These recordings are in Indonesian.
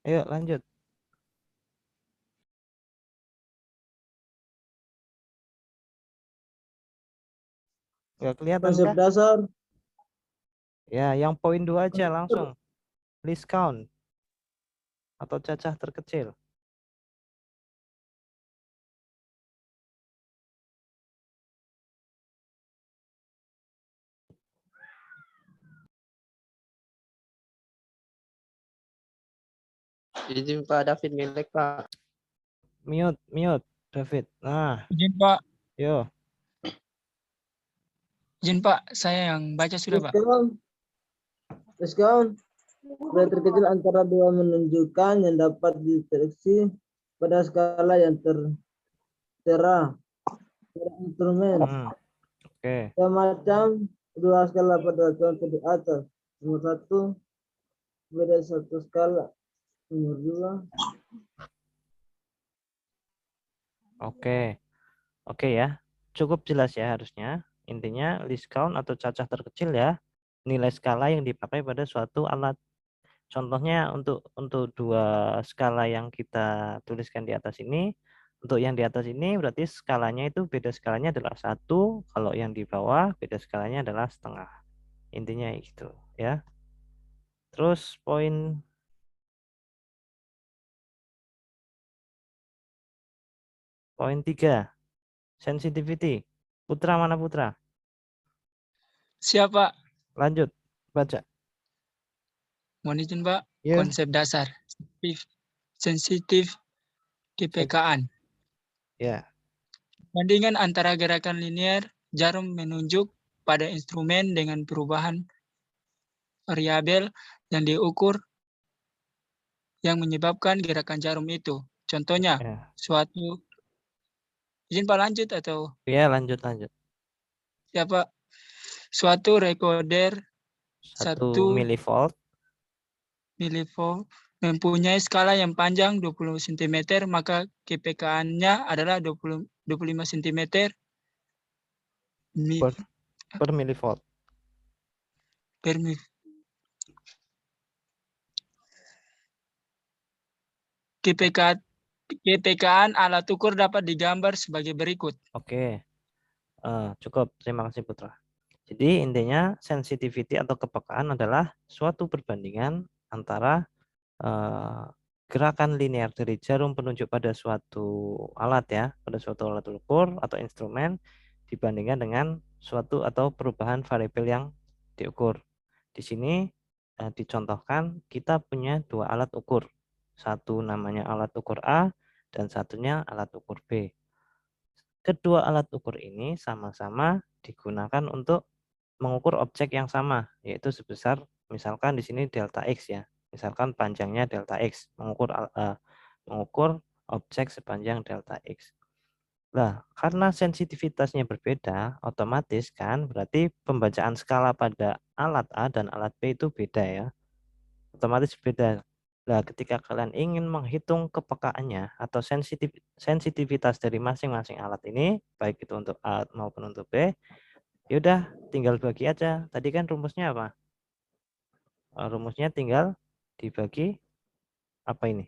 Ayo lanjut. Nggak kelihatan Konsep kah? dasar. Ya, yang poin 2 aja langsung. Least count atau cacah terkecil. Izin Pak David ngelek Pak. Mute, David. Nah, Izin Pak, yo. izin Pak, saya yang baca sudah Pak. Diskon. Beda terkecil antara dua menunjukkan yang dapat dideteksi pada skala yang tertera pada instrumen. Oke. Semacam dua skala pada contoh di atas. Nomor 1 beda satu skala. Nomor 2. Oke. Oke ya. Cukup jelas ya harusnya. Intinya least count atau cacah terkecil ya. Nilai skala yang dipakai pada suatu alat. Contohnya untuk dua skala yang kita tuliskan di atas ini, untuk yang di atas ini berarti skalanya itu beda skalanya adalah 1, kalau yang di bawah beda skalanya adalah setengah. Intinya gitu ya. Terus poin poin 3, sensitivity. Putra mana Putra? Siapa? Lanjut baca. Mohon izin Pak, Ya. konsep dasar. Sensitif DPK-an. Ya. Bandingan antara gerakan linear jarum menunjuk pada instrumen dengan perubahan variabel yang diukur yang menyebabkan gerakan jarum itu. Contohnya, Ya. suatu izin Pak lanjut atau Ya, lanjut. siapa? Suatu recorder 1 milivolt. milivolt mempunyai skala yang panjang 20 cm, maka GPK-nya adalah 25 cm per milivolt. per GPK-an alat ukur dapat digambar sebagai berikut. Oke. Cukup. Terima kasih Putra. Jadi intinya sensitivity atau kepekaan adalah suatu perbandingan antara gerakan linear dari jarum penunjuk pada suatu alat ya, pada suatu alat ukur atau instrumen dibandingkan dengan suatu atau perubahan variabel yang diukur. Di sini dicontohkan kita punya dua alat ukur. Satu namanya alat ukur A dan satunya alat ukur B. Kedua alat ukur ini sama-sama digunakan untuk mengukur objek yang sama, yaitu sebesar misalkan di sini delta X ya. Misalkan panjangnya delta X, mengukur objek sepanjang delta X. Nah, karena sensitivitasnya berbeda, otomatis kan berarti pembacaan skala pada alat A dan alat B itu beda ya. Otomatis beda. Nah, ketika kalian ingin menghitung kepekaannya atau sensitivitas dari masing-masing alat ini, baik itu untuk A maupun untuk B, yaudah tinggal bagi aja. Tadi kan rumusnya apa? Rumusnya tinggal dibagi apa ini?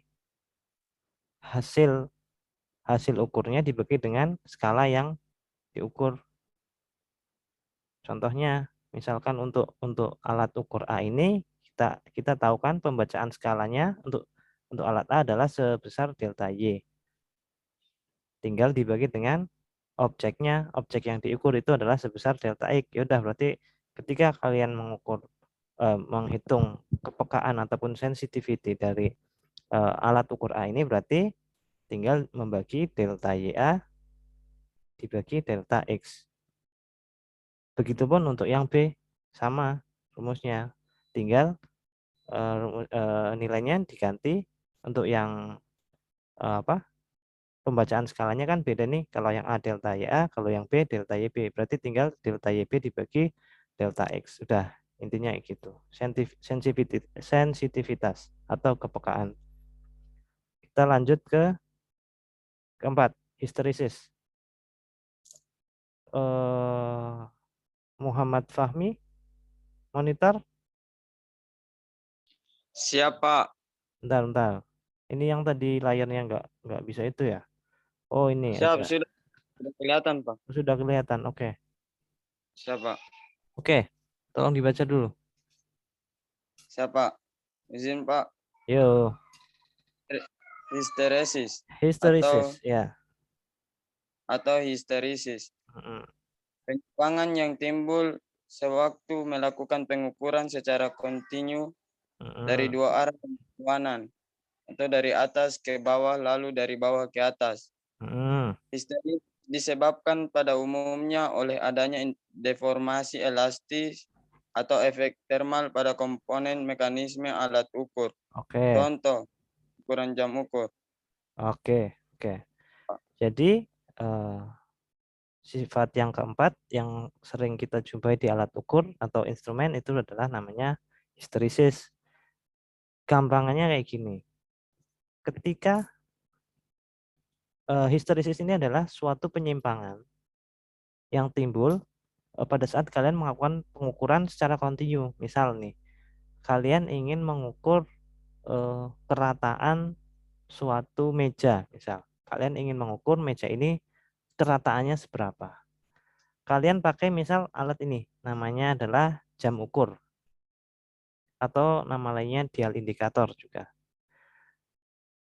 Hasil ukurnya dibagi dengan skala yang diukur. Contohnya, misalkan untuk alat ukur A ini kita tahu kan pembacaan skalanya untuk alat A adalah sebesar delta Y. Tinggal dibagi dengan objeknya, objek yang diukur itu adalah sebesar delta X. Ya udah berarti ketika kalian menghitung kepekaan ataupun sensitivity dari alat ukur A ini berarti tinggal membagi delta YA dibagi delta X. Begitupun untuk yang B sama rumusnya. Tinggal nilainya diganti untuk yang pembacaan skalanya kan beda nih. Kalau yang A delta YA, kalau yang B delta YB. Berarti tinggal delta YB dibagi delta X. Sudah, intinya gitu. Sensitivitas atau kepekaan. Kita lanjut ke keempat, histeresis. Muhammad Fahmi, monitor. Siap, Pak. Bentar, bentar. Ini yang tadi layarnya nggak bisa itu ya? Oh ini Siap, ada. sudah kelihatan, Pak. Sudah kelihatan. Oke. Siap, Pak. Oke. Tolong dibaca dulu. Siap, Pak. Izin, Pak. Yo. Histeresis Hysteresis. Ya. atau histerisis. Mm-mm. Penyimpangan yang timbul sewaktu melakukan pengukuran secara kontinu dari Mm-mm. dua arah berlawanan atau dari atas ke bawah lalu dari bawah ke atas. Mm-mm. Histeris disebabkan pada umumnya oleh adanya deformasi elastis atau efek termal pada komponen mekanisme alat ukur. Oke. Contoh, ukuran jam ukur. Oke. Oke. Jadi sifat yang keempat yang sering kita jumpai di alat ukur atau instrumen itu adalah namanya histeresis. Gampangannya kayak gini. Ketika histeresis ini adalah suatu penyimpangan yang timbul pada saat kalian melakukan pengukuran secara kontinu. Misal nih, kalian ingin mengukur kerataan suatu meja, misal. Kalian ingin mengukur meja ini kerataannya seberapa. Kalian pakai misal alat ini, namanya adalah jam ukur. Atau nama lainnya dial indikator juga.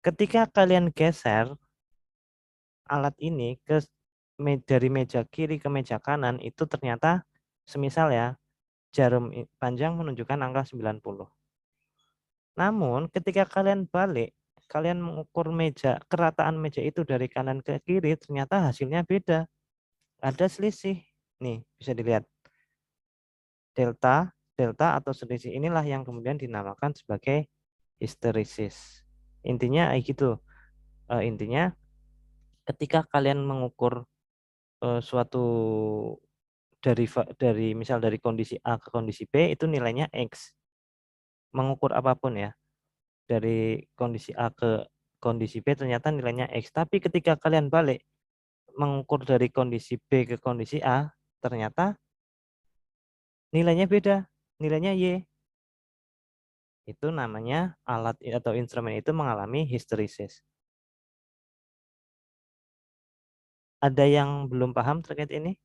Ketika kalian geser alat ini dari meja kiri ke meja kanan, itu ternyata semisal ya, jarum panjang menunjukkan angka 90. Namun ketika kalian balik, kalian mengukur kerataan meja itu dari kanan ke kiri, ternyata hasilnya beda. Ada selisih. Nih, bisa dilihat. Delta atau selisih inilah yang kemudian dinamakan sebagai histeresis. Intinya gitu. Intinya ketika kalian mengukur suatu dari misal dari kondisi A ke kondisi B itu nilainya X. Mengukur apapun ya. Dari kondisi A ke kondisi B ternyata nilainya X. Tapi ketika kalian balik mengukur dari kondisi B ke kondisi A, ternyata nilainya beda. Nilainya Y. Itu namanya alat atau instrumen itu mengalami histeresis. Ada yang belum paham terkait ini?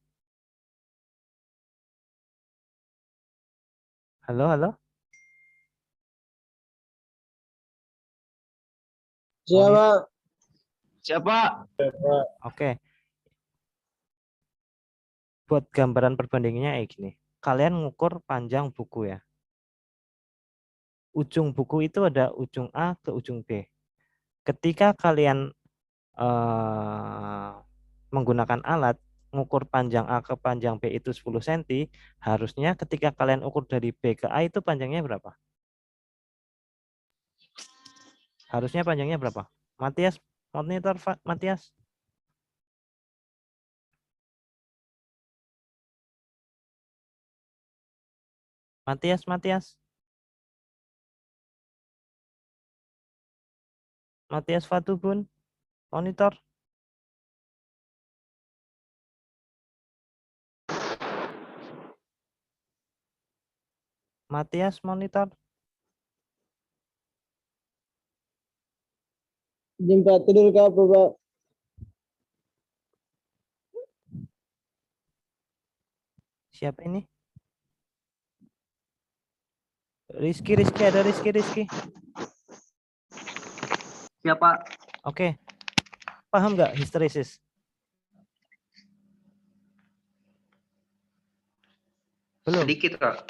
Halo, halo? Siapa? Siapa? Oke. Buat gambaran perbandingannya kayak gini. Kalian ngukur panjang buku ya. Ujung buku itu ada ujung A ke ujung B. Ketika kalian menggunakan alat mengukur panjang A ke panjang B itu 10 cm, harusnya ketika kalian ukur dari B ke A itu panjangnya berapa? Harusnya panjangnya berapa? Matias, monitor Matias. Matias. Matias Fatubun, monitor. Matias, monitor. Jumpa tidur kah, Bapak? Siapa ini? Rizky, ada Rizky. Siapa? Oke. Paham nggak histeresis? Belum? Sedikit, Kak.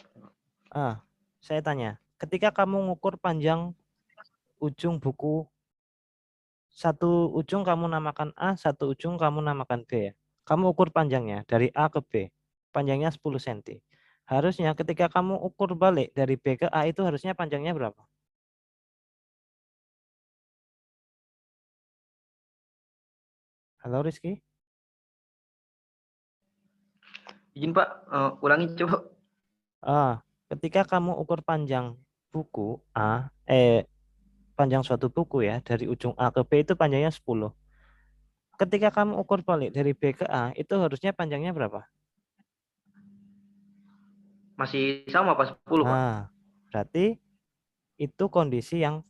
Saya tanya. Ketika kamu ngukur panjang ujung buku, satu ujung kamu namakan A, satu ujung kamu namakan B ya. Kamu ukur panjangnya dari A ke B. Panjangnya 10 cm. Harusnya ketika kamu ukur balik dari B ke A itu harusnya panjangnya berapa? Halo Rizky? Izin, Pak. Ulangi coba. Ketika kamu ukur panjang buku A, panjang suatu buku ya, dari ujung A ke B itu panjangnya 10. Ketika kamu ukur balik dari B ke A, itu harusnya panjangnya berapa? Masih sama, Pak. 10, Pak. Berarti itu kondisi yang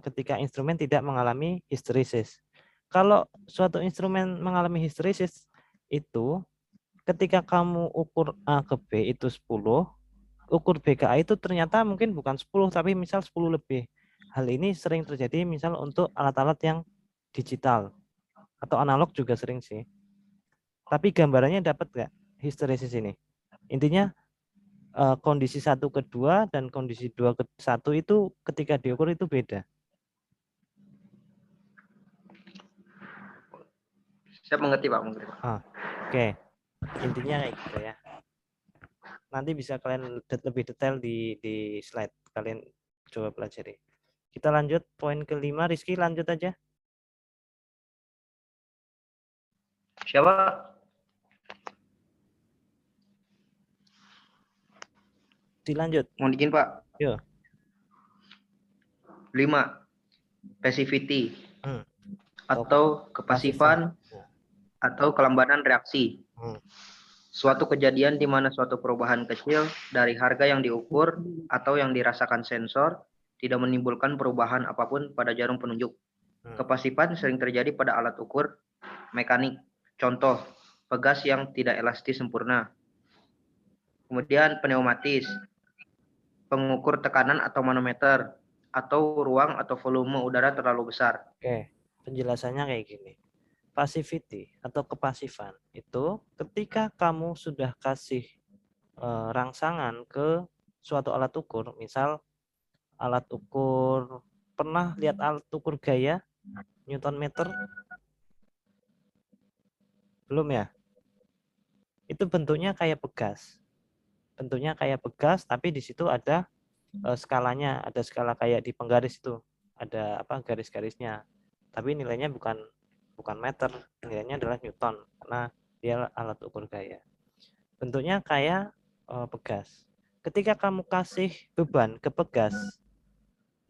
ketika instrumen tidak mengalami histeresis. Kalau suatu instrumen mengalami histeresis itu ketika kamu ukur A ke B itu 10, ukur B ke A itu ternyata mungkin bukan 10 tapi misal 10 lebih. Hal ini sering terjadi misal untuk alat-alat yang digital atau analog juga sering sih. Tapi gambarannya dapat nggak histeresis ini? Intinya kondisi 1 ke 2 dan kondisi 2 ke 1 itu ketika diukur itu beda. Saya mengerti Pak, mengerti Pak. Oke. Intinya kayak gitu ya. Nanti bisa kalian lebih detail di slide. Kalian coba pelajari. Kita lanjut poin kelima. Rizky lanjut aja. Siapa? Dilanjut. Mohon izin Pak. Yo. 5. Passivity Hmm. atau kepasifan atau kelambanan reaksi. Suatu kejadian di mana suatu perubahan kecil dari harga yang diukur atau yang dirasakan sensor tidak menimbulkan perubahan apapun pada jarum penunjuk. Kepasifan sering terjadi pada alat ukur mekanik. Contoh, pegas yang tidak elastis sempurna. Kemudian pneumatis, pengukur tekanan atau manometer, atau ruang atau volume udara terlalu besar. Oke, penjelasannya kayak gini. Passivity atau kepasifan itu ketika kamu sudah kasih rangsangan ke suatu alat ukur, misal alat ukur, pernah lihat alat ukur gaya Newton meter? Belum ya? Itu bentuknya kayak pegas. Bentuknya kayak pegas, tapi di situ ada skalanya, ada skala kayak di penggaris itu, ada apa garis-garisnya. Tapi nilainya bukan meter, nilainya adalah Newton karena dia alat ukur gaya. Bentuknya kayak pegas. Ketika kamu kasih beban ke pegas,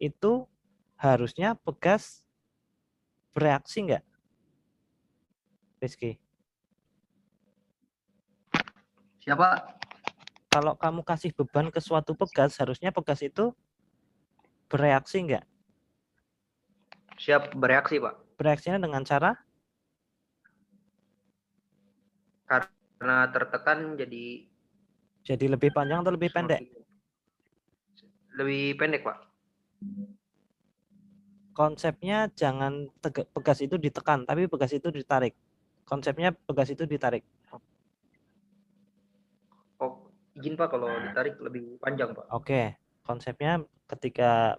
itu harusnya pegas bereaksi enggak, Rizky? Siapa? Kalau kamu kasih beban ke suatu pegas, harusnya pegas itu bereaksi enggak? Siap bereaksi, Pak. Bereaksinya dengan cara? Karena tertekan jadi lebih panjang atau lebih pendek? Lebih pendek, Pak. Konsepnya jangan pegas itu ditekan, tapi pegas itu ditarik. Konsepnya pegas itu ditarik. Oh, izin Pak, kalau ditarik lebih panjang, Pak. Oke, konsepnya ketika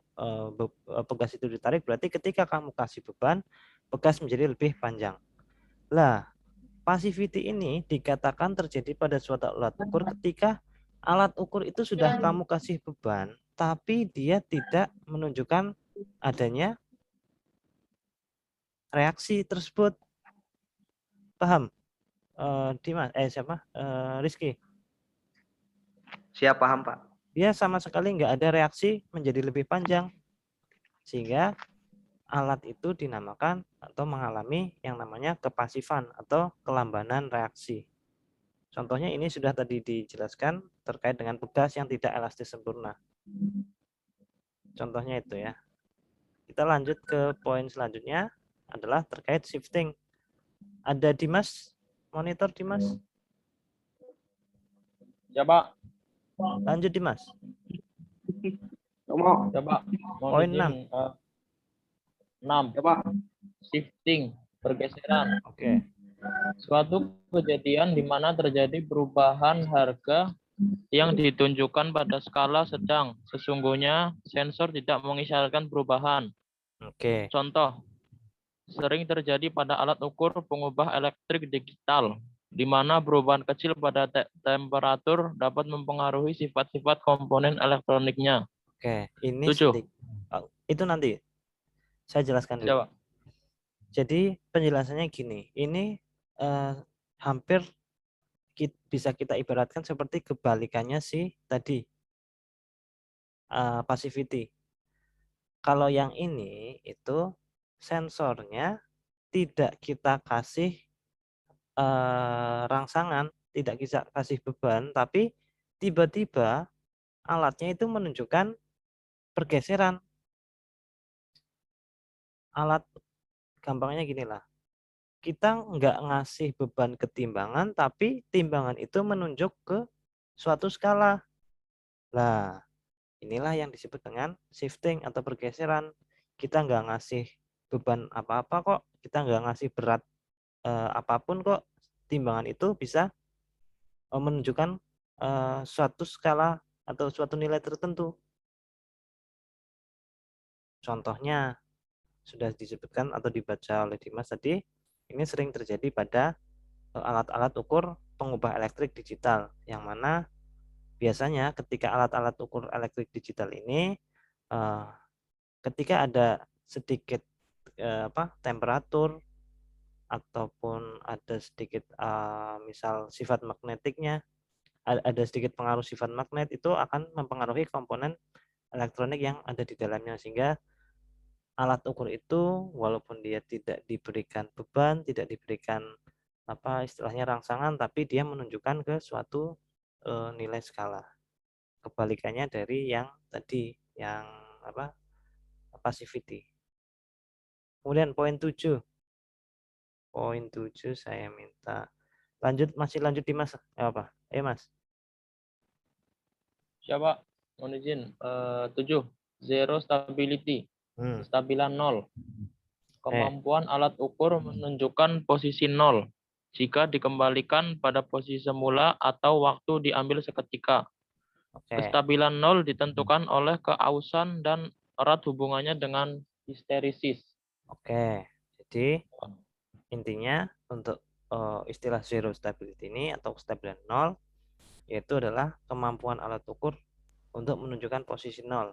pegas itu ditarik, berarti ketika kamu kasih beban, pegas menjadi lebih panjang. Lah, passivity ini dikatakan terjadi pada suatu alat ukur ketika alat ukur itu sudah kamu kasih beban, tapi dia tidak menunjukkan adanya reaksi tersebut. Paham? Dimas, siapa? Rizky. Siap, paham, Pak. Dia sama sekali nggak ada reaksi menjadi lebih panjang. Sehingga alat itu dinamakan atau mengalami yang namanya kepasifan atau kelambanan reaksi. Contohnya ini sudah tadi dijelaskan terkait dengan pegas yang tidak elastis sempurna. Contohnya itu ya. Kita lanjut ke poin selanjutnya adalah terkait shifting. Ada Dimas? Monitor Dimas? Ya, Pak. Lanjut Dimas. Ya, Pak. Poin 6. 6. Ya, Pak. Shifting, pergeseran. Oke. Suatu kejadian di mana terjadi perubahan harga yang ditunjukkan pada skala sedang. Sesungguhnya sensor tidak mengisyaratkan perubahan. Oke. Contoh, sering terjadi pada alat ukur pengubah elektrik digital, di mana perubahan kecil pada temperatur dapat mempengaruhi sifat-sifat komponen elektroniknya. Oke, ini 7. Itu nanti saya jelaskan dulu. Siapa? Jadi penjelasannya gini, ini hampir bisa kita ibaratkan seperti kebalikannya sih tadi passivity. Kalau yang ini itu sensornya tidak kita kasih rangsangan, tidak bisa kasih beban, tapi tiba-tiba alatnya itu menunjukkan pergeseran alat, gampangnya gini lah. Kita nggak ngasih beban ke timbangan, tapi timbangan itu menunjuk ke suatu skala. Nah, inilah yang disebut dengan shifting atau pergeseran. Kita nggak ngasih beban apa-apa kok, kita nggak ngasih berat apapun kok, timbangan itu bisa menunjukkan suatu skala atau suatu nilai tertentu. Contohnya sudah disebutkan atau dibaca oleh Dimas tadi, ini sering terjadi pada alat-alat ukur pengubah elektrik digital, yang mana biasanya ketika alat-alat ukur elektrik digital ini ketika ada sedikit temperatur ataupun ada sedikit misal sifat magnetiknya, ada sedikit pengaruh sifat magnet, itu akan mempengaruhi komponen elektronik yang ada di dalamnya, sehingga alat ukur itu walaupun dia tidak diberikan beban, tidak diberikan istilahnya rangsangan, tapi dia menunjukkan ke suatu nilai skala. Kebalikannya dari yang tadi, yang passivity. Kemudian poin 7. Poin 7 saya minta masih lanjut Dimas. Apa? Mas. Siapa? Mohon izin. 7. Zero stability. Kestabilan 0. Kemampuan alat ukur menunjukkan posisi 0 jika dikembalikan pada posisi semula atau waktu diambil seketika. Kestabilan 0 ditentukan oleh keausan dan erat hubungannya dengan histerisis. Jadi intinya untuk istilah zero stability ini atau kestabilan 0 yaitu adalah kemampuan alat ukur untuk menunjukkan posisi 0.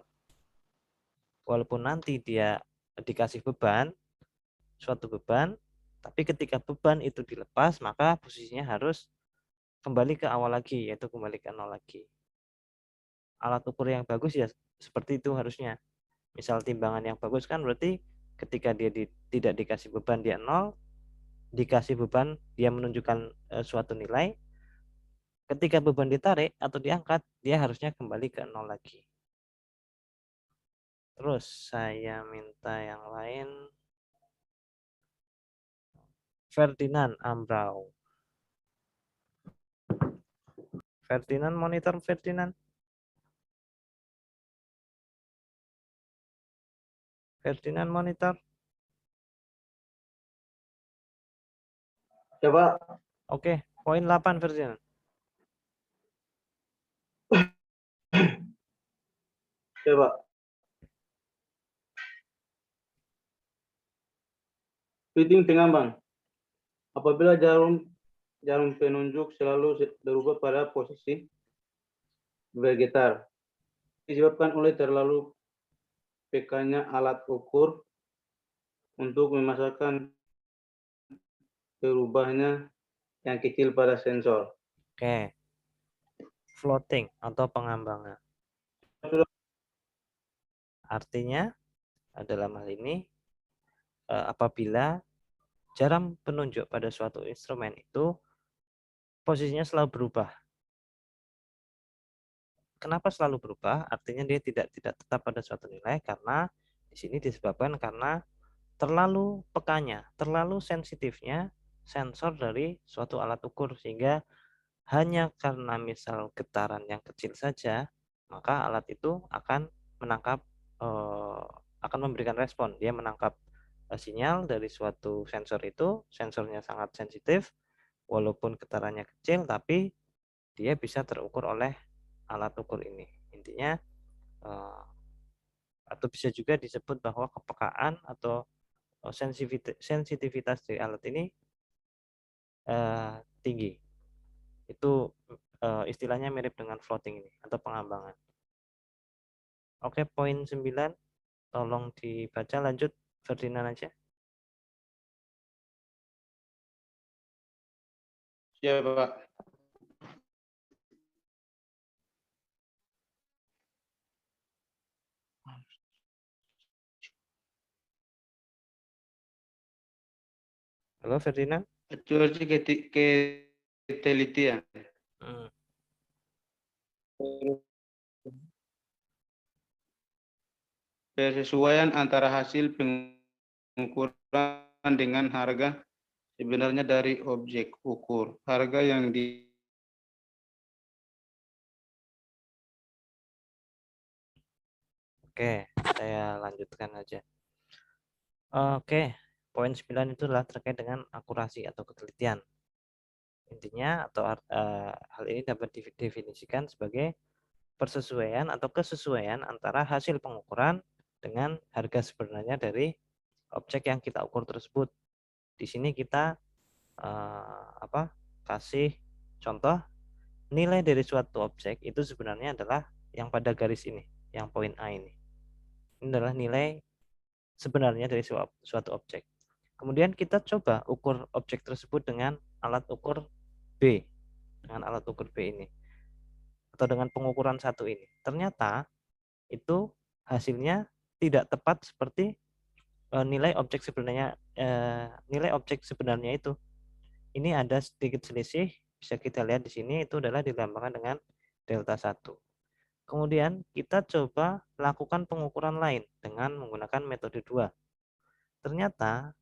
Walaupun nanti dia dikasih beban, suatu beban, tapi ketika beban itu dilepas, maka posisinya harus kembali ke awal lagi, yaitu kembali ke 0 lagi. Alat ukur yang bagus ya seperti itu harusnya. Misal timbangan yang bagus kan berarti ketika dia tidak dikasih beban dia 0, dikasih beban dia menunjukkan suatu nilai, ketika beban ditarik atau diangkat, dia harusnya kembali ke 0 lagi. Terus saya minta yang lain. Ferdinand Ambrau. Ferdinand, monitor Ferdinand. Ferdinand monitor. Coba. Oke, poin 8 Ferdinand. Coba. Fitting tengah bang. Apabila jarum penunjuk selalu berubah pada posisi bergetar, disebabkan oleh terlalu pekanya alat ukur untuk memasukkan perubahannya yang kecil pada sensor. Oke. Floating atau pengambangan. Artinya dalam hal ini apabila jarum penunjuk pada suatu instrumen itu posisinya selalu berubah. Kenapa selalu berubah? Artinya dia tidak tetap pada suatu nilai, karena di sini disebabkan karena terlalu pekanya, terlalu sensitifnya sensor dari suatu alat ukur, sehingga hanya karena misal getaran yang kecil saja, maka alat itu akan menangkap, akan memberikan respon. Dia menangkap sinyal dari suatu sensor itu, sensornya sangat sensitif, walaupun getarannya kecil, tapi dia bisa terukur oleh alat ukur ini. Intinya, atau bisa juga disebut bahwa kepekaan atau sensitivitas dari alat ini tinggi. Itu istilahnya mirip dengan floating ini atau pengambangan. Oke, poin 9 tolong dibaca, lanjut Ferdinand aja. Siap, Pak. Halo Ferdinand. Acuerdi ketelitian. Persesuaian antara hasil pengukuran dengan harga sebenarnya dari objek ukur. Harga yang Oke, saya lanjutkan aja. Oke, poin 9 itu adalah terkait dengan akurasi atau ketelitian. Intinya atau hal ini dapat didefinisikan sebagai persesuaian atau kesesuaian antara hasil pengukuran dengan harga sebenarnya dari objek yang kita ukur tersebut. Di sini kita kasih contoh nilai dari suatu objek itu sebenarnya adalah yang pada garis ini, yang poin A ini. Ini adalah nilai sebenarnya dari suatu objek. Kemudian kita coba ukur objek tersebut dengan alat ukur B, dengan alat ukur B ini, atau dengan pengukuran satu ini. Ternyata itu hasilnya tidak tepat seperti nilai objek sebenarnya itu. Ini ada sedikit selisih, bisa kita lihat di sini itu adalah dilambangkan dengan delta 1. Kemudian kita coba lakukan pengukuran lain dengan menggunakan metode 2. Ternyata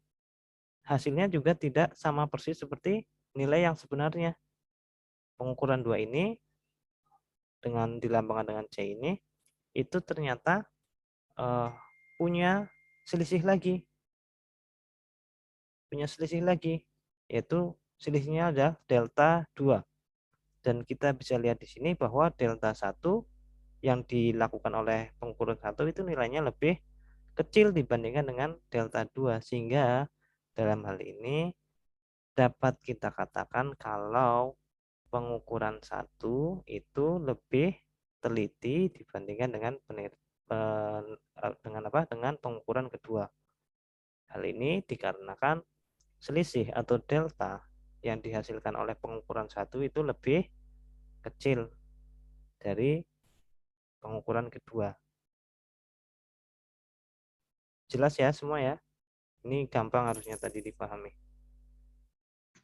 hasilnya juga tidak sama persis seperti nilai yang sebenarnya. Pengukuran 2 ini dengan dilambangkan dengan C ini itu ternyata punya selisih lagi. Yaitu selisihnya ada delta 2. Dan kita bisa lihat di sini bahwa delta 1 yang dilakukan oleh pengukuran 1 itu nilainya lebih kecil dibandingkan dengan delta 2, sehingga dalam hal ini dapat kita katakan kalau pengukuran 1 itu lebih teliti dibandingkan dengan pengukuran kedua. Hal ini dikarenakan selisih atau delta yang dihasilkan oleh pengukuran 1 itu lebih kecil dari pengukuran kedua. Jelas ya semua ya? Ini gampang harusnya tadi dipahami.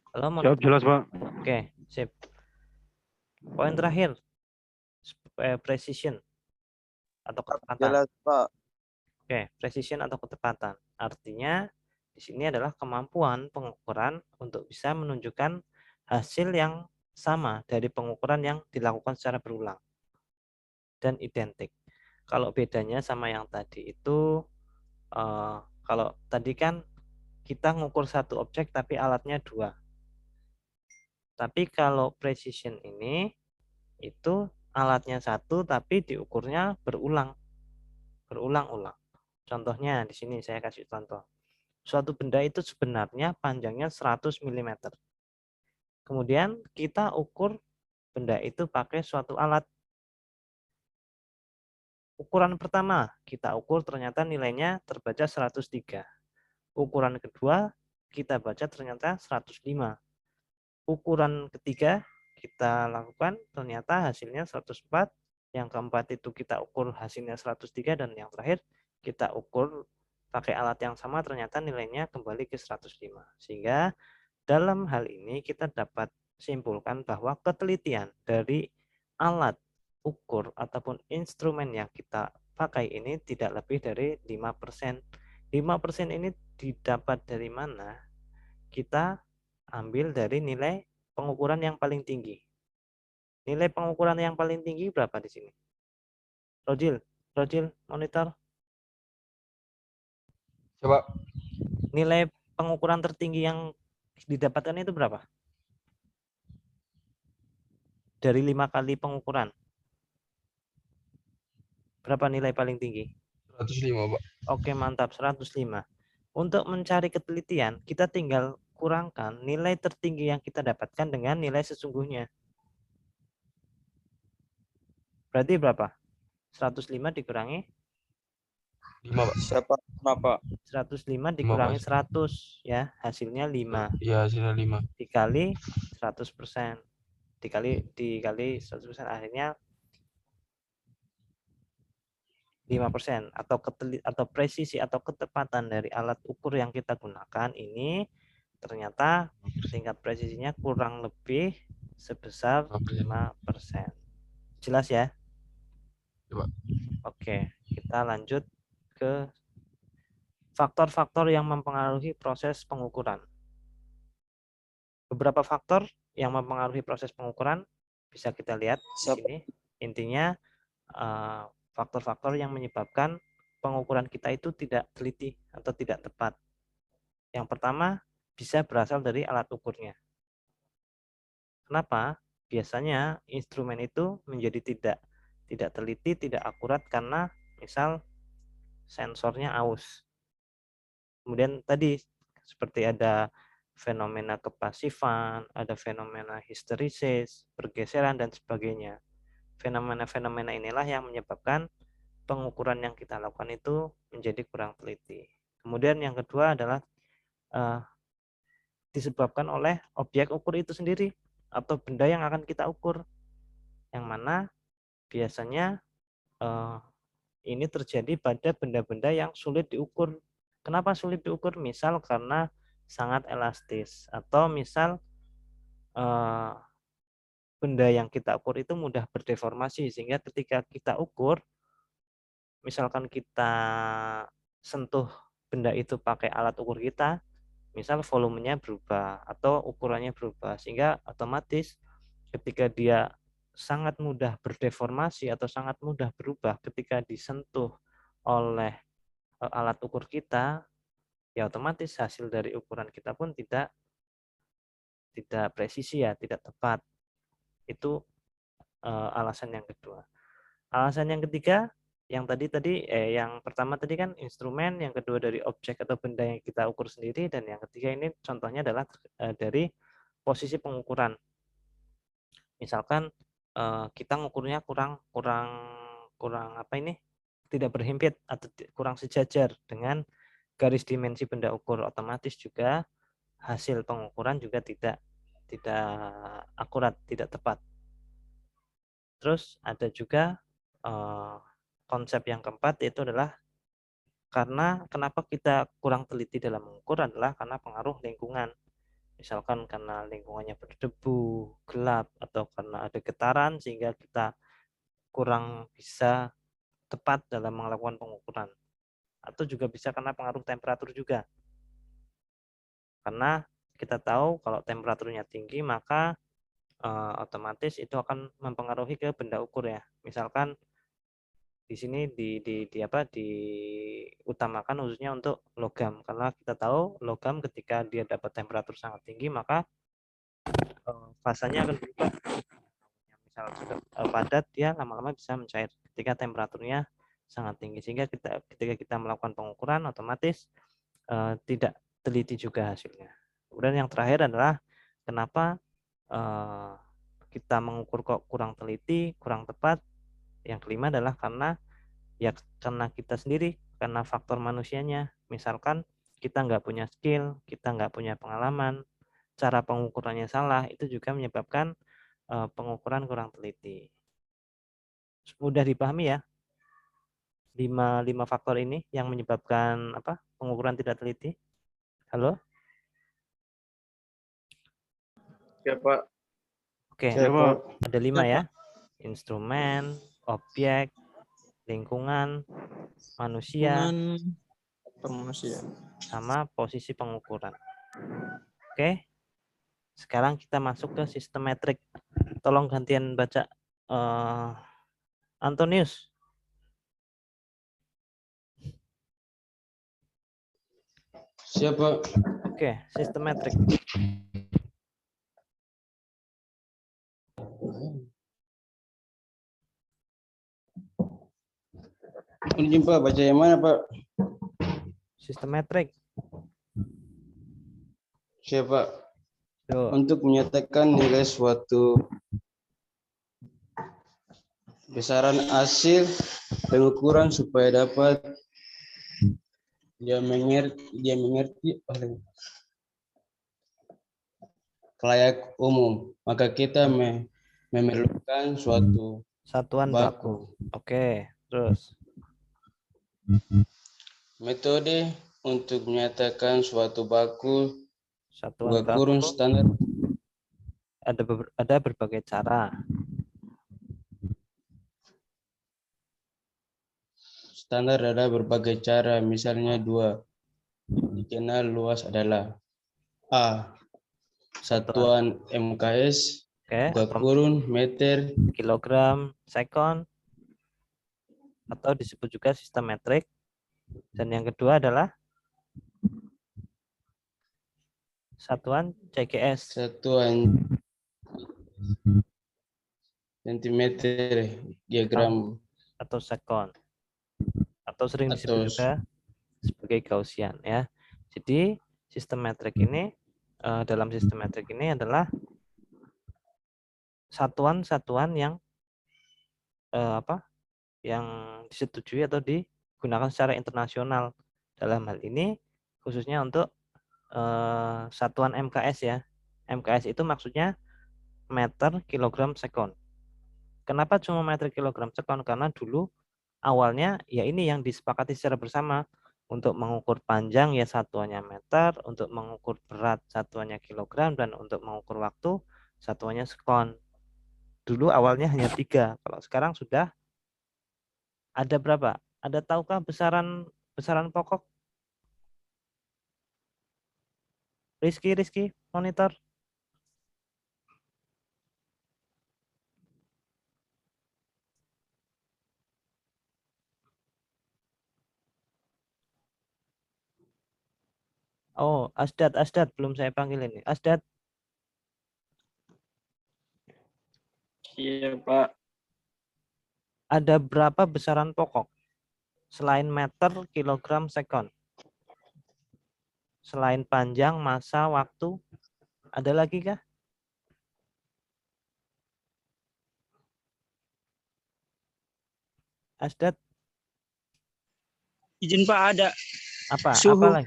Kalau mau jelas, Pak. Oke, sip. Poin terakhir, precision atau ketepatan. Jelas, Pak. Oke, precision atau ketepatan. Artinya di sini adalah kemampuan pengukuran untuk bisa menunjukkan hasil yang sama dari pengukuran yang dilakukan secara berulang dan identik. Kalau bedanya sama yang tadi itu, kalau tadi kan kita ngukur satu objek tapi alatnya 2. Tapi kalau precision ini itu alatnya 1 tapi diukurnya berulang-ulang. Contohnya di sini saya kasih contoh. Suatu benda itu sebenarnya panjangnya 100 mm. Kemudian kita ukur benda itu pakai suatu alat. Ukuran pertama kita ukur ternyata nilainya terbaca 103. Ukuran kedua kita baca ternyata 105. Ukuran ketiga kita lakukan ternyata hasilnya 104. Yang keempat itu kita ukur hasilnya 103 dan yang terakhir kita ukur pakai alat yang sama ternyata nilainya kembali ke 105. Sehingga dalam hal ini kita dapat simpulkan bahwa ketelitian dari alat ukur ataupun instrumen yang kita pakai ini tidak lebih dari 5%. 5% ini didapat dari mana? Kita ambil dari nilai pengukuran yang paling tinggi. Nilai pengukuran yang paling tinggi berapa di sini? Rojil monitor. Coba. Nilai pengukuran tertinggi yang didapatkan itu berapa? Dari 5 kali pengukuran. Berapa nilai paling tinggi? 105, Pak. Oke, mantap, 105. Untuk mencari ketelitian, kita tinggal kurangkan nilai tertinggi yang kita dapatkan dengan nilai sesungguhnya. Berarti berapa? 105 dikurangi 5, Pak. Siapa? Pak? 105 dikurangi 100 ya, hasilnya 5. Iya, hasilnya 5. Dikali 100%. Dikali 100% akhirnya 5%. Atau presisi atau ketepatan dari alat ukur yang kita gunakan ini ternyata tingkat presisinya kurang lebih sebesar 5%. Jelas ya? Coba. Oke, kita lanjut ke faktor-faktor yang mempengaruhi proses pengukuran. Beberapa faktor yang mempengaruhi proses pengukuran bisa kita lihat di sini. Intinya faktor-faktor yang menyebabkan pengukuran kita itu tidak teliti atau tidak tepat. Yang pertama bisa berasal dari alat ukurnya. Kenapa? Biasanya instrumen itu menjadi tidak teliti, tidak akurat karena misal sensornya aus. Kemudian tadi seperti ada fenomena kepasifan, ada fenomena histerisis, pergeseran, dan sebagainya. Fenomena-fenomena inilah yang menyebabkan pengukuran yang kita lakukan itu menjadi kurang teliti. Kemudian yang kedua adalah disebabkan oleh objek ukur itu sendiri atau benda yang akan kita ukur, yang mana biasanya ini terjadi pada benda-benda yang sulit diukur. Kenapa sulit diukur? Misal karena sangat elastis, atau misal benda yang kita ukur itu mudah berdeformasi, sehingga ketika kita ukur, misalkan kita sentuh benda itu pakai alat ukur kita, misal volumenya berubah atau ukurannya berubah, sehingga otomatis ketika dia sangat mudah berdeformasi atau sangat mudah berubah ketika disentuh oleh alat ukur kita, ya otomatis hasil dari ukuran kita pun tidak presisi ya, tidak tepat. Itu alasan yang kedua. Alasan yang ketiga, yang pertama tadi kan instrumen, yang kedua dari objek atau benda yang kita ukur sendiri, dan yang ketiga ini contohnya adalah dari posisi pengukuran. Misalkan kita ngukurnya kurang tidak berhimpit atau kurang sejajar dengan garis dimensi benda ukur, otomatis juga hasil pengukuran juga tidak akurat, tidak tepat. Terus ada juga konsep yang keempat, yaitu adalah kenapa kita kurang teliti dalam mengukur adalah karena pengaruh lingkungan. Misalkan karena lingkungannya berdebu, gelap, atau karena ada getaran sehingga kita kurang bisa tepat dalam melakukan pengukuran. Atau juga bisa karena pengaruh temperatur juga. Karena kita tahu kalau temperaturnya tinggi maka otomatis itu akan mempengaruhi ke benda ukur ya. Misalkan di sini diutamakan khususnya untuk logam, karena kita tahu logam ketika dia dapat temperatur sangat tinggi maka fasanya akan berubah. Misal sudah padat, dia lama-lama bisa mencair ketika temperaturnya sangat tinggi, sehingga ketika kita melakukan pengukuran otomatis tidak teliti juga hasilnya. Kemudian yang terakhir adalah kenapa kita mengukur kok kurang teliti, kurang tepat. Yang kelima adalah karena kita sendiri, karena faktor manusianya. Misalkan kita nggak punya skill, kita nggak punya pengalaman, cara pengukurannya salah, itu juga menyebabkan pengukuran kurang teliti. Mudah dipahami ya, 5 faktor ini yang menyebabkan pengukuran tidak teliti. Halo? Ya, Pak. Oke, ada 5 ya. Instrumen, objek, lingkungan, manusia, sama posisi pengukuran. Oke. Sekarang kita masuk ke sistem metrik. Tolong gantian baca Antonius. Siapa? Oke, sistem metrik. Ini Pak, baca yang mana Pak? Sistem metrik. Siapa? Yo. Untuk menyatakan nilai suatu besaran hasil pengukuran supaya dapat dia mengerti kelayak umum, maka kita memerlukan suatu satuan baku. Oke, terus metode untuk menyatakan suatu baku satuan kurung baku standar. Ada berbagai cara. Standar ada berbagai cara, misalnya 2. dikenal luas adalah A. Satuan MKS, Oke, buka kurun, meter, kilogram, sekon, atau disebut juga sistem metrik. Dan yang kedua adalah satuan CGS satuan sentimeter, diagram atau sekon, atau sering disebut atau juga sebagai Gaussian ya. Jadi sistem metrik ini dalam sistem metrik ini adalah satuan-satuan yang yang disetujui atau digunakan secara internasional. Dalam hal ini khususnya untuk satuan MKS ya. MKS itu maksudnya meter kilogram sekon. Kenapa cuma meter kilogram sekon? Karena dulu awalnya ya ini yang disepakati secara bersama. Untuk mengukur panjang ya satuannya meter, untuk mengukur berat satuannya kilogram, dan untuk mengukur waktu satuannya sekon. Dulu awalnya hanya 3, kalau sekarang sudah ada berapa? Ada tahukah besaran pokok? Rizky, monitor. Oh, Asdad, belum saya panggil ini. Asdad, Iya, Pak. ada berapa besaran pokok? Selain meter, kilogram, sekon. Selain panjang, massa, waktu, ada lagi kah? Asdad, Izin Pak, ada apa suhu. lagi?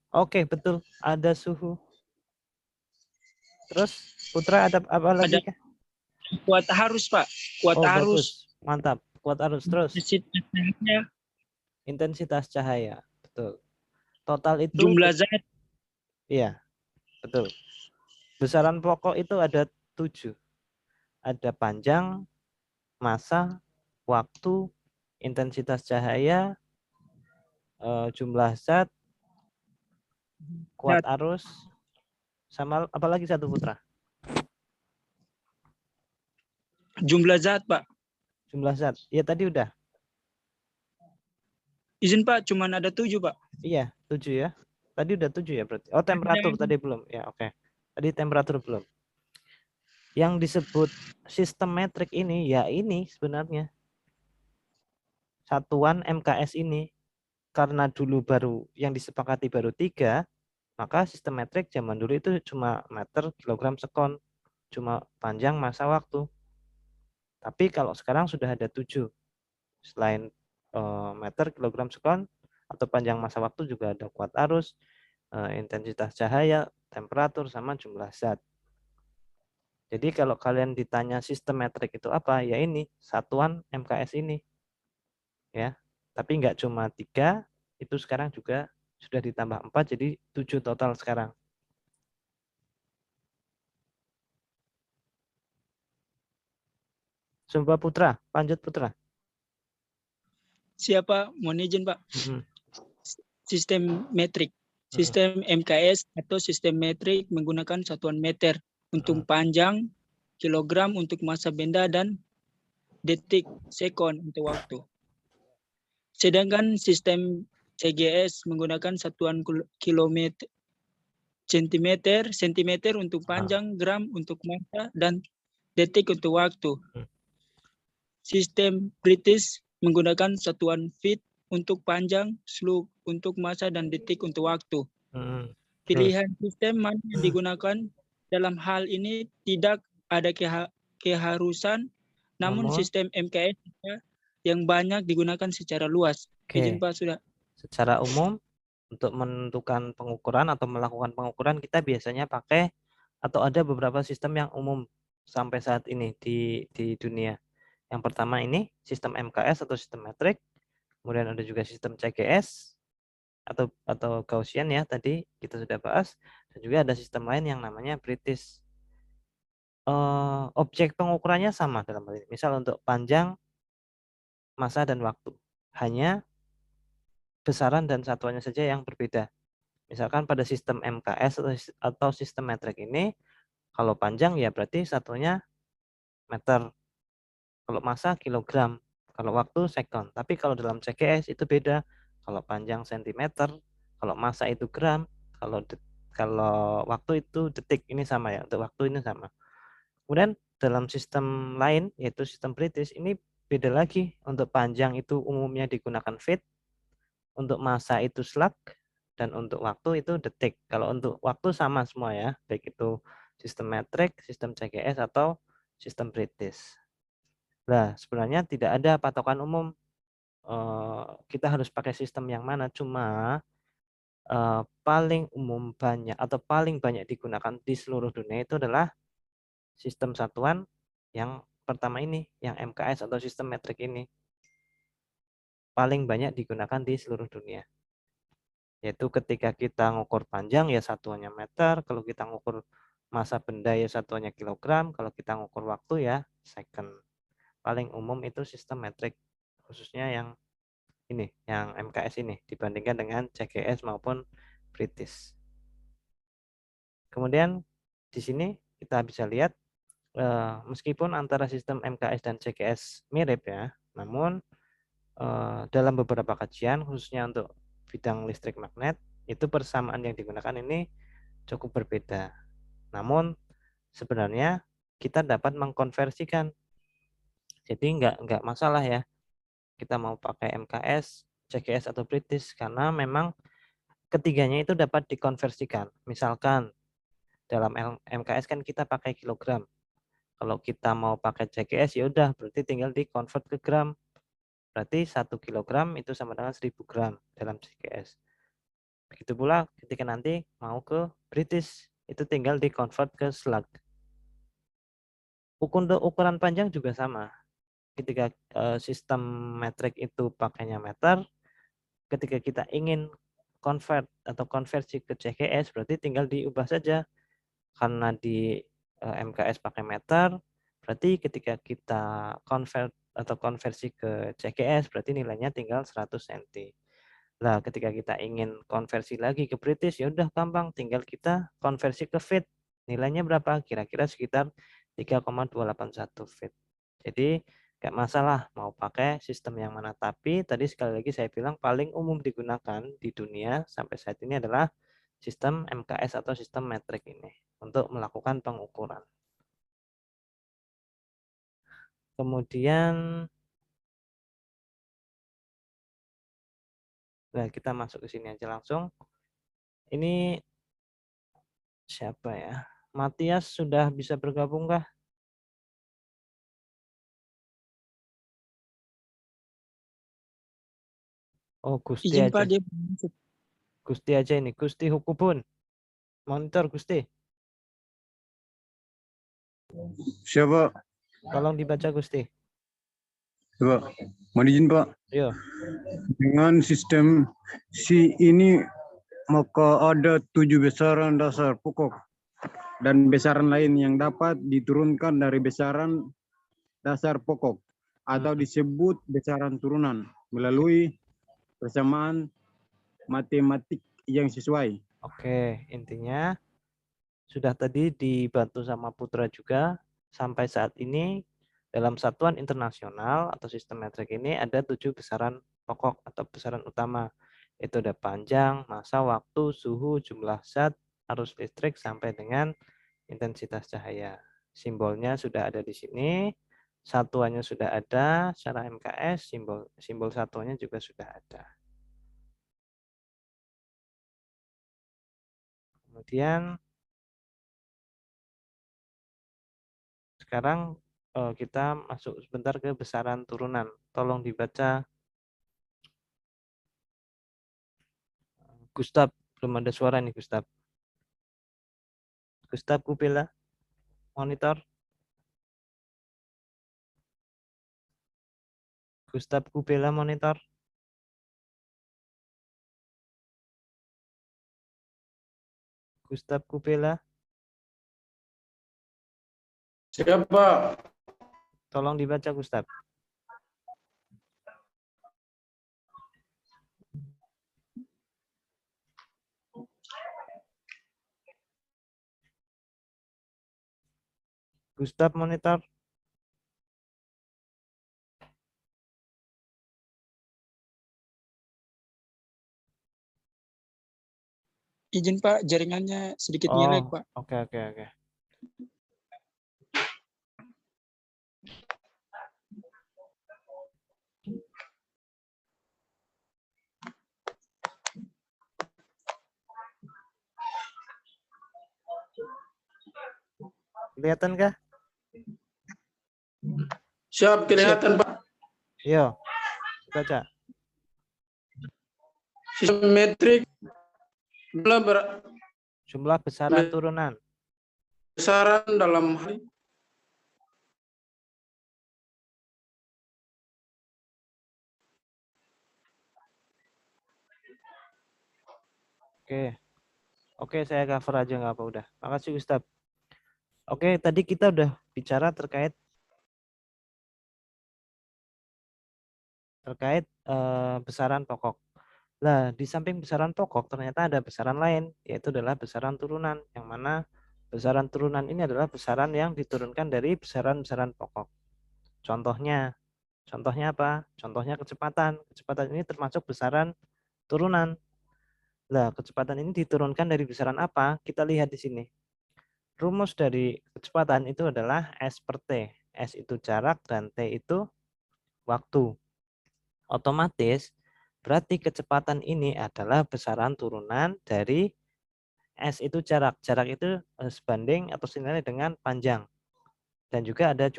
Oke, betul, ada suhu. Terus Putra ada apa lagi Ada kah? kuat arus, Pak. Kuat Oh, arus. bagus. Mantap. Kuat arus. Terus Intensitasnya, intensitas cahaya. Betul. Total itu jumlah zat. iya, betul. Besaran pokok itu ada 7. Ada panjang, massa, waktu, intensitas cahaya, jumlah zat, kuat arus, sama apa lagi satu Putra? Jumlah zat, Pak. Jumlah zat. Ya tadi udah. Izin Pak, cuma ada 7, Pak. Iya, 7 ya. Tadi udah 7 ya berarti. Oh, temperatur tadi belum. Ya, oke. Tadi temperatur belum. Yang disebut sistem metrik ini ya ini sebenarnya satuan MKS ini, karena dulu baru yang disepakati baru 3, maka sistem metrik zaman dulu itu cuma meter, kilogram, sekon, cuma panjang, massa, waktu. Tapi kalau sekarang sudah ada 7, selain meter, kilogram, sekon, atau panjang, massa, waktu juga ada kuat arus, intensitas cahaya, temperatur, sama jumlah zat. Jadi kalau kalian ditanya sistem metrik itu apa, ya ini satuan MKS ini, ya. Tapi nggak cuma 3, itu sekarang juga sudah ditambah 4, jadi 7 total sekarang. Coba Putra, lanjut Putra. Siapa? Mohon izin, Pak. Sistem metrik. Mm-mm. Sistem MKS atau sistem metrik menggunakan satuan meter untuk panjang, kilogram untuk massa benda, dan detik, sekon untuk waktu. Sedangkan sistem CGS menggunakan satuan kilometer, sentimeter untuk panjang, gram untuk massa, dan detik untuk waktu. Sistem British menggunakan satuan feet untuk panjang, slug untuk massa, dan detik untuk waktu. Pilihan sistem mana yang digunakan dalam hal ini tidak ada keharusan, namun sistem MKS yang banyak digunakan secara luas. Izin Pak, sudah. Secara umum untuk menentukan pengukuran atau melakukan pengukuran kita biasanya pakai atau ada beberapa sistem yang umum sampai saat ini di dunia. Yang pertama ini sistem MKS atau sistem metrik, kemudian ada juga sistem CGS atau Gaussian ya, tadi kita sudah bahas, dan juga ada sistem lain yang namanya British. Objek pengukurannya sama dalam hal ini. Misal untuk panjang, massa, dan waktu, hanya besaran dan satuannya saja yang berbeda. Misalkan pada sistem MKS atau sistem metrik ini, kalau panjang ya berarti satunya meter, kalau massa kilogram, kalau waktu second. Tapi kalau dalam CGS itu beda. Kalau panjang sentimeter, kalau massa itu gram, kalau waktu itu detik. Ini sama ya, untuk waktu ini sama. Kemudian dalam sistem lain yaitu sistem British ini beda lagi. Untuk panjang itu umumnya digunakan feet, untuk massa itu slug, dan untuk waktu itu detik. Kalau untuk waktu sama semua ya, baik itu sistem metrik, sistem CGS atau sistem British. Nah, sebenarnya tidak ada patokan umum kita harus pakai sistem yang mana, cuma paling umum banyak atau paling banyak digunakan di seluruh dunia itu adalah sistem satuan yang pertama ini, yang MKS atau sistem metrik ini. Paling banyak digunakan di seluruh dunia. Yaitu ketika kita ngukur panjang ya satuannya meter, kalau kita ngukur massa benda ya satuannya kilogram, kalau kita ngukur waktu ya second. Paling umum itu sistem metrik, khususnya yang ini, yang MKS ini dibandingkan dengan CGS maupun British. Kemudian di sini kita bisa lihat meskipun antara sistem MKS dan CGS mirip ya, namun dalam beberapa kajian khususnya untuk bidang listrik magnet itu persamaan yang digunakan ini cukup berbeda. Namun sebenarnya kita dapat mengkonversikan. Jadi nggak masalah ya kita mau pakai MKS, CGS atau British karena memang ketiganya itu dapat dikonversikan. Misalkan dalam MKS kan kita pakai kilogram. Kalau kita mau pakai CGS ya udah berarti tinggal dikonvert ke gram. Berarti 1 kilogram itu sama dengan 1000 gram dalam CGS. Begitu pula ketika nanti mau ke British itu tinggal dikonvert ke slug. Ukuran panjang juga sama. Ketika sistem metrik itu pakainya meter, ketika kita ingin convert atau konversi ke CGS berarti tinggal diubah saja. Karena di MKS pakai meter, berarti ketika kita convert atau konversi ke CGS berarti nilainya tinggal 100 cm. Nah, ketika kita ingin konversi lagi ke British ya udah gampang, tinggal kita konversi ke feet. Nilainya berapa? Kira-kira sekitar 3,281 feet. Jadi nggak masalah mau pakai sistem yang mana, tapi tadi sekali lagi saya bilang paling umum digunakan di dunia sampai saat ini adalah sistem MKS atau sistem metrik ini untuk melakukan pengukuran. Kemudian nah kita masuk ke sini aja langsung. Ini siapa ya? Matias sudah bisa bergabung kah? Oh, Gusti Izin aja. Pak, dia Gusti aja ini. Gusti Hukubun. Monitor Gusti. Siapa? Tolong dibaca Gusti. Coba. Mohon izin Pak. Yo. Dengan sistem C ini maka ada 7 besaran dasar pokok dan besaran lain yang dapat diturunkan dari besaran dasar pokok atau disebut besaran turunan melalui persamaan matematik yang sesuai. Oke, intinya sudah tadi dibantu sama Putra juga. Sampai saat ini dalam satuan internasional atau sistem metrik ini ada 7 besaran pokok atau besaran utama. Itu ada panjang, massa, waktu, suhu, jumlah zat, arus listrik sampai dengan intensitas cahaya. Simbolnya sudah ada di sini. Satuannya sudah ada secara MKS, simbol satuannya juga sudah ada. Kemudian sekarang kita masuk sebentar ke besaran turunan. Tolong dibaca Gustaf, belum ada suara nih Gustaf. Gustaf Kupila, monitor. Gustaf Kupila, monitor. Gustaf Kupila. Siapa? Tolong dibaca Gustaf. Gustaf monitor. Izin Pak, jaringannya sedikit Oh, nge-lag Pak. oke. Kelihatan kah? Siap, kelihatan Pak. Yo, baca. Sistem metrik Jumlah besaran turunan. besaran dalam hal Oke, saya cover aja nggak apa udah. Makasih Gustaf. Oke, tadi kita udah bicara terkait besaran pokok. Nah, di samping besaran pokok ternyata ada besaran lain, yaitu adalah besaran turunan, yang mana besaran turunan ini adalah besaran yang diturunkan dari besaran-besaran pokok. Contohnya apa? Contohnya kecepatan. Kecepatan ini termasuk besaran turunan. Nah, kecepatan ini diturunkan dari besaran apa? Kita lihat di sini. Rumus dari kecepatan itu adalah S per T. S itu jarak dan T itu waktu. Otomatis berarti kecepatan ini adalah besaran turunan dari S itu jarak. Jarak itu sebanding atau senilai dengan panjang. Dan juga ada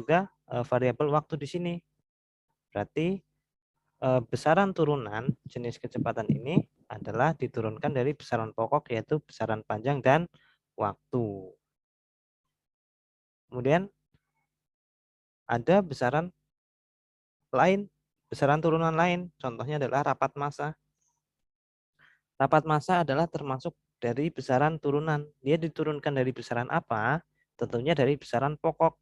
variabel waktu di sini. Berarti besaran turunan jenis kecepatan ini adalah diturunkan dari besaran pokok, yaitu besaran panjang dan waktu. Kemudian ada besaran lain, besaran turunan lain. Contohnya adalah rapat massa. Rapat massa adalah termasuk dari besaran turunan. Dia diturunkan dari besaran apa? Tentunya dari besaran pokok.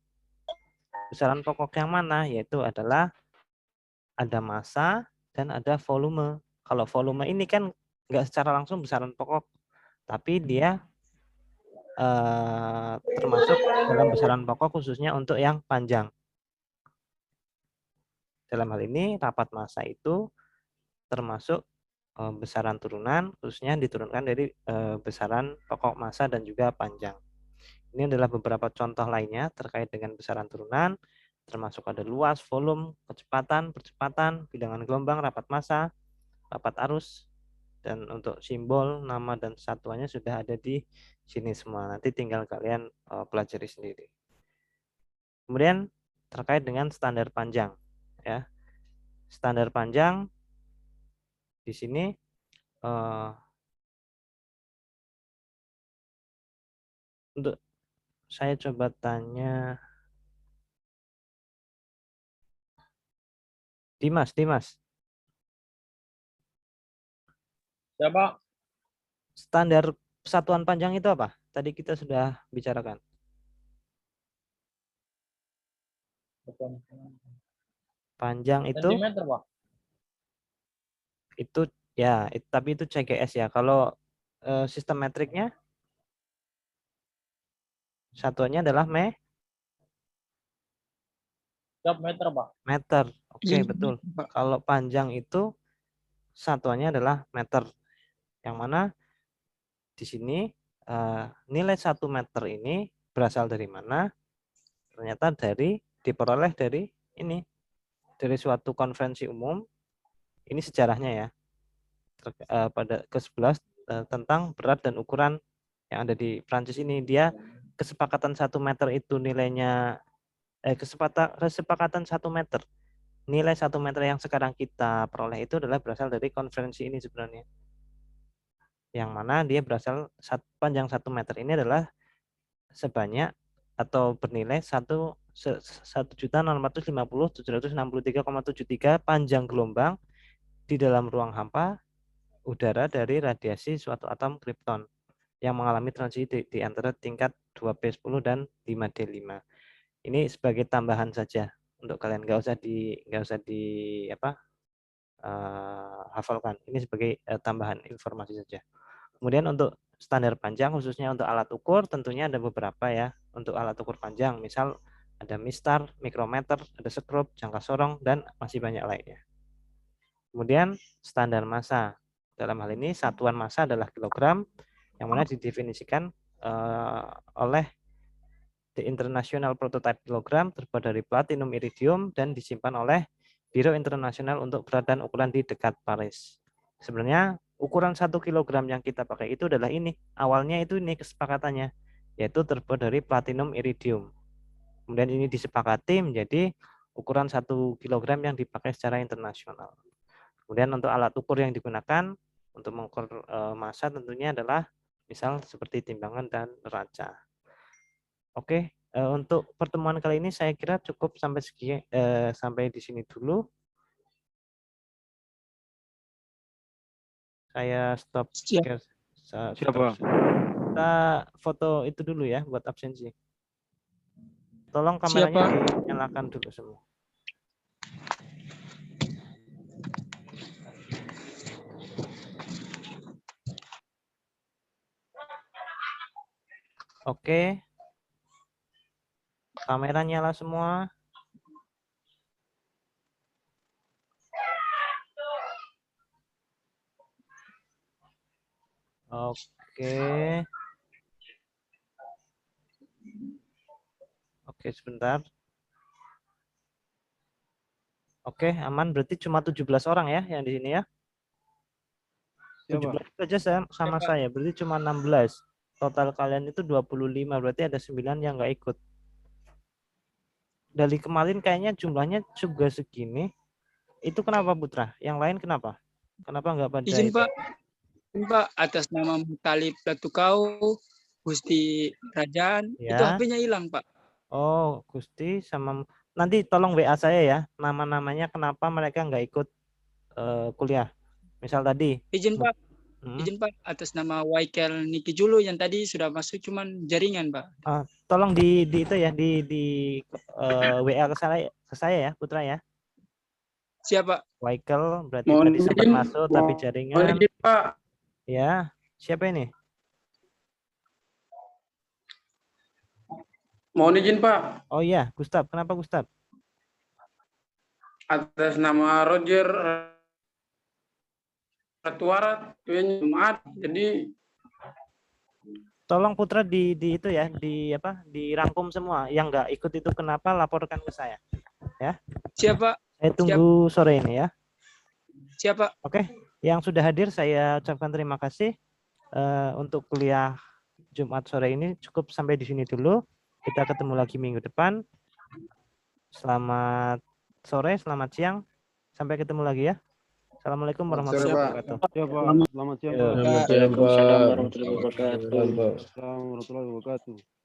Besaran pokok yang mana? Yaitu adalah ada massa dan ada volume. Kalau volume ini kan nggak secara langsung besaran pokok, tapi dia termasuk dalam besaran pokok khususnya untuk yang panjang. Dalam hal ini rapat massa itu termasuk besaran turunan, khususnya diturunkan dari besaran pokok massa dan juga panjang. Ini adalah beberapa contoh lainnya terkait dengan besaran turunan, termasuk ada luas, volume, kecepatan, percepatan, bilangan gelombang, rapat massa, rapat arus, dan untuk simbol, nama, dan satuannya sudah ada di sini semua. Nanti tinggal kalian pelajari sendiri. Kemudian terkait dengan standar panjang, ya. Standar panjang di sini untuk saya coba tanya Dimas. Siapa? Standar satuan panjang itu apa? Tadi kita sudah bicarakan. Panjang itu Sentimeter, Pak. itu ya, tapi itu CGS ya. Kalau sistem metriknya satuannya adalah Meter, Pak. meter. Oke, betul. Kalau panjang itu satuannya adalah meter. Yang mana di sini nilai 1 meter ini berasal dari mana? Ternyata diperoleh dari ini. Dari suatu konvensi umum. Ini sejarahnya ya. Pada ke-11 tentang berat dan ukuran yang ada di Prancis ini. Dia kesepakatan 1 meter itu nilainya kesepakatan 1 meter. Nilai 1 meter yang sekarang kita peroleh itu adalah berasal dari konferensi ini sebenarnya. Yang mana dia berasal panjang 1 meter ini adalah sebanyak atau bernilai 1.650.763,73 panjang gelombang di dalam ruang hampa udara dari radiasi suatu atom kripton yang mengalami transisi di antara tingkat 2p10 dan 5d5. Ini sebagai tambahan saja untuk kalian, nggak usah di hafalkan. Ini sebagai tambahan informasi saja. Kemudian untuk standar panjang khususnya untuk alat ukur tentunya ada beberapa ya. untuk alat ukur panjang. Misal ada mistar, mikrometer, ada skrup, jangka sorong, dan masih banyak lainnya. Kemudian standar massa. Dalam hal ini satuan massa adalah kilogram, yang mana didefinisikan oleh The International Prototype Kilogram, terbuat dari platinum iridium dan disimpan oleh Biro Internasional untuk Berat dan Ukuran di dekat Paris. Sebenarnya ukuran 1 kilogram yang kita pakai itu adalah ini. Awalnya itu ini kesepakatannya, yaitu terbuat dari platinum iridium. Kemudian ini disepakati menjadi ukuran 1 kilogram yang dipakai secara internasional. Kemudian untuk alat ukur yang digunakan untuk mengukur massa tentunya adalah misal seperti timbangan dan neraca. Oke, untuk pertemuan kali ini saya kira cukup sampai di sini dulu. Saya stop. Siap. Siapa? Kita foto itu dulu ya buat absensi. Tolong kameranya dinyalakan dulu semua. Oke. Kamera nyala semua. Oke. Oke, sebentar. Oke, aman. Berarti cuma 17 orang ya yang di sini ya. 17 saja sama saya. Berarti cuma 16. Total kalian itu 25. Berarti ada 9 yang nggak ikut. Dari kemarin kayaknya jumlahnya juga segini. Itu kenapa Putra? Yang lain kenapa? Kenapa nggak pada Izin itu? Pak, atas nama Mutalib Latukau, Gusti Kerajaan, Ya. itu HP-nya hilang Pak. Oh, Gusti sama nanti tolong WA saya ya. Nama-namanya kenapa mereka nggak ikut kuliah? Misal tadi. Izin Pak, izin Pak, atas nama Waikel Niki Julu yang tadi sudah masuk cuman jaringan Pak. Tolong di itu ya di WA ke saya ya Putra ya. Siapa? Waikel berarti Mohon tadi sempat izin, masuk tapi jaringan. mohon izin, Pak. Ya, siapa ini? Mohon izin, Pak. Oh iya, Gustaf. Kenapa Gustaf? Atas nama Roger Ratuara, Jumat. Jadi tolong Putra di itu ya, dirangkum semua. Yang nggak ikut itu kenapa laporkan ke saya. Ya. Siapa? Saya tunggu sore ini ya. Siapa? Oke, yang sudah hadir saya ucapkan terima kasih. Untuk kuliah Jumat sore ini cukup sampai di sini dulu. Kita ketemu lagi minggu depan. Selamat sore, selamat siang. Sampai ketemu lagi ya. Assalamualaikum warahmatullahi wabarakatuh. Selamat siang, Pak. Selamat siang, Pak. Waalaikumsalam warahmatullahi wabarakatuh. Selamat siang, Pak. Assalamualaikum warahmatullahi wabarakatuh.